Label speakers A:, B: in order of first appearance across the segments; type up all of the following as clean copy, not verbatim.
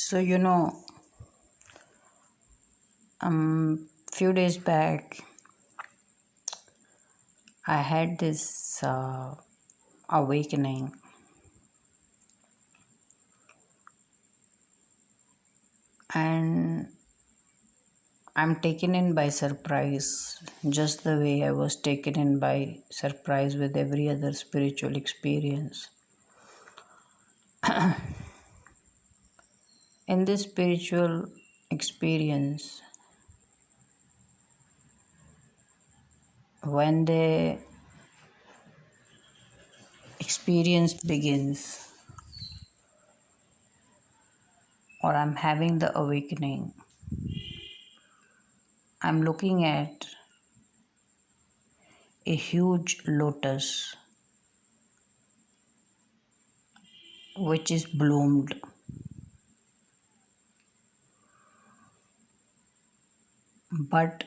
A: So, few days back, I had this awakening, and I'm taken in by surprise, just the way I was taken in by surprise with every other spiritual experience. In this spiritual experience, when the experience begins, or I'm having the awakening, I'm looking at a huge lotus which is bloomed, but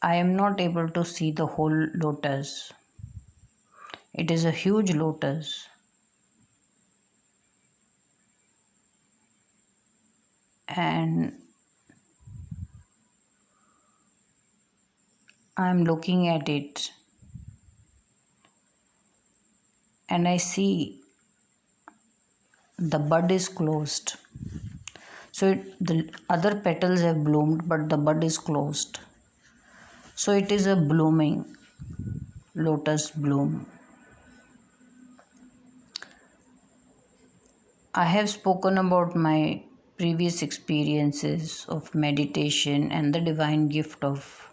A: I am not able to see the whole lotus. It is a huge lotus, and I am looking at it and I see the bud is closed. So the other petals have bloomed, but the bud is closed. So it is a blooming lotus bloom. I have spoken about my previous experiences of meditation and the divine gift of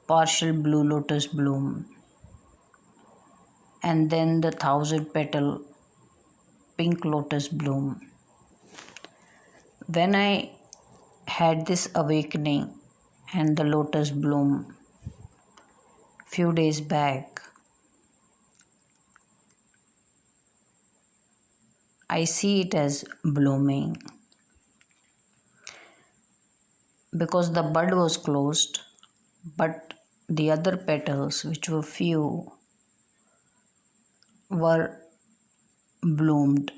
A: partial blue lotus bloom, and then the thousand petal pink lotus bloom. When I had this awakening and the lotus bloom few days back, I see it as blooming because the bud was closed, but the other petals, which were few, were bloomed.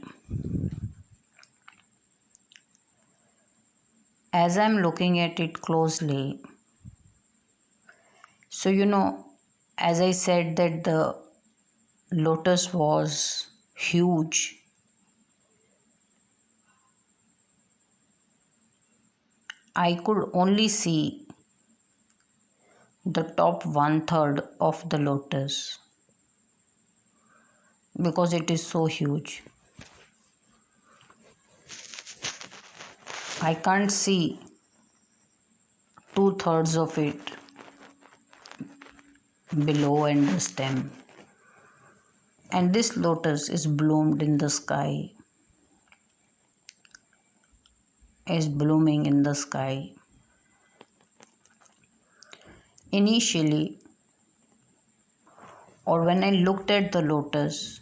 A: As I'm looking at it closely, so as I said that the lotus was huge, I could only see the top one third of the lotus because it is so huge. I can't see two-thirds of it below and the stem. And this lotus is bloomed in the sky, is blooming in the sky. Initially, or when I looked at the lotus,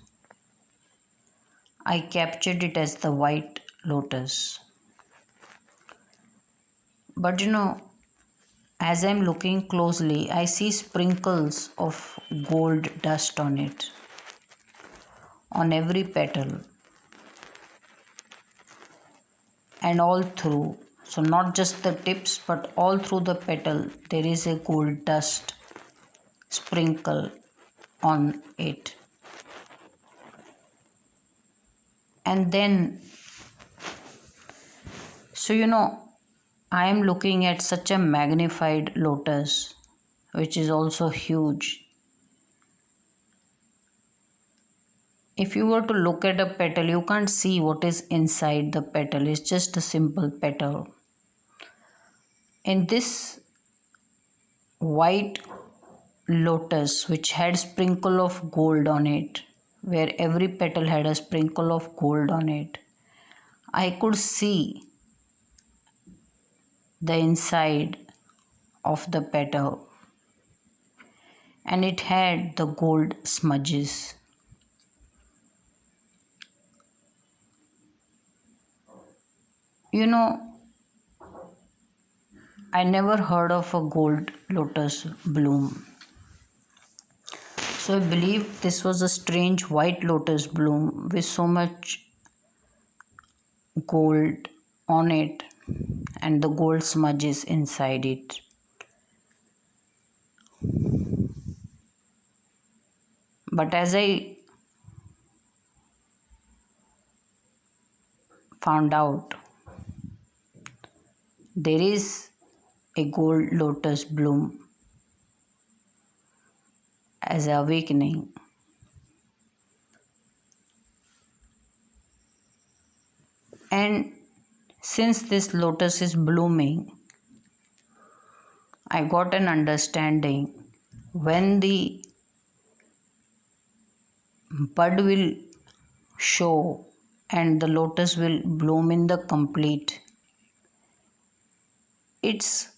A: I captured it as the white lotus. But as I'm looking closely, I see sprinkles of gold dust on it, on every petal and all through. So, not just the tips, but all through the petal, there is a gold dust sprinkle on it. And then, so I am looking at such a magnified lotus, which is also huge. If you were to look at a petal, you can't see what is inside the petal. It's just a simple petal. In this white lotus, which had sprinkle of gold on it, where every petal had a sprinkle of gold on it, I could see the inside of the petal, and it had the gold smudges. You know, I never heard of a gold lotus bloom. So I believe this was a strange white lotus bloom with so much gold on it and the gold smudges inside it. But as I found out, there is a gold lotus bloom as awakening. And since this lotus is blooming, I got an understanding when the bud will show and the lotus will bloom in the complete, its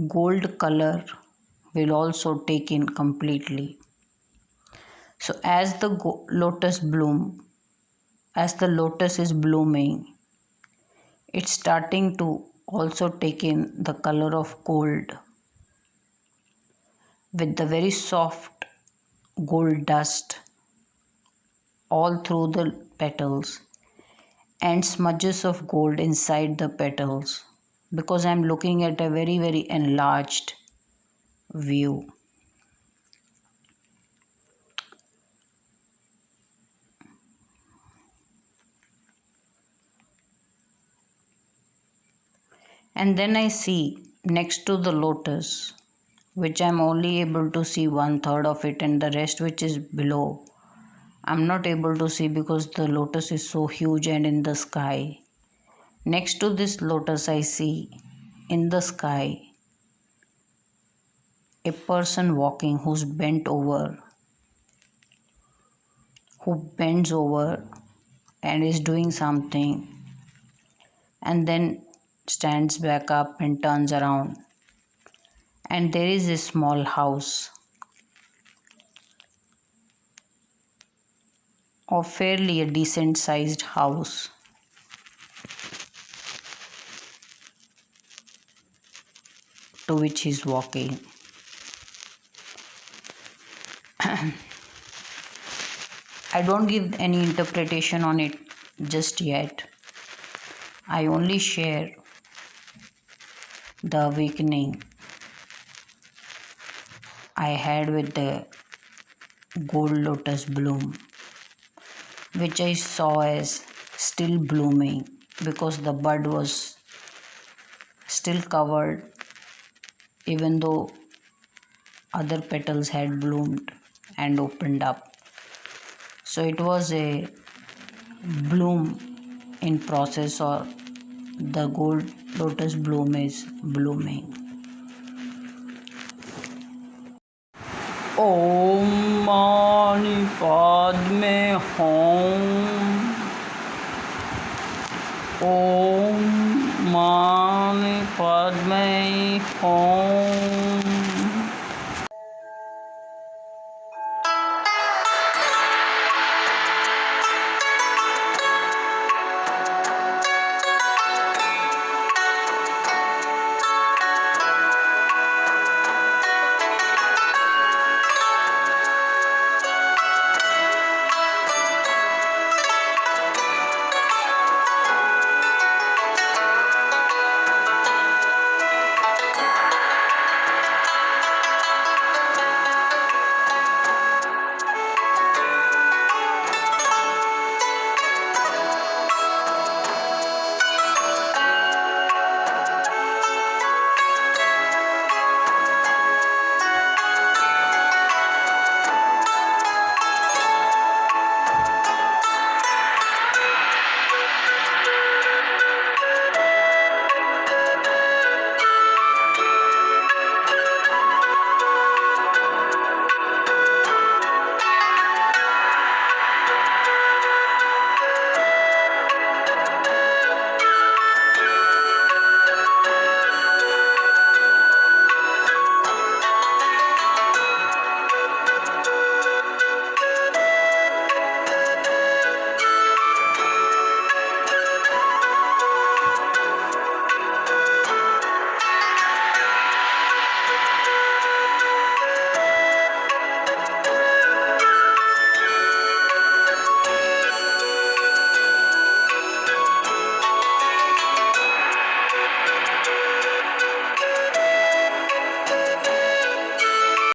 A: gold color will also take in completely. So as the lotus is blooming, it's starting to also take in the color of gold with the very soft gold dust all through the petals and smudges of gold inside the petals, because I'm looking at a very enlarged view. And then I see next to the lotus, which I'm only able to see 1/3 of it, and the rest which is below I'm not able to see because the lotus is so huge and in the sky. Next to this lotus, I see in the sky a person walking who bends over and is doing something, and then stands back up and turns around. And there is a small house or fairly a decent sized house to which he's walking. I don't give any interpretation on it just yet. I only share the awakening I had with the gold lotus bloom, which I saw as still blooming because the bud was still covered, even though other petals had bloomed and opened up. So it was a bloom in process, or the gold lotus bloom is blooming. Om Mani Padme Hum. Om Mani Padme Hum.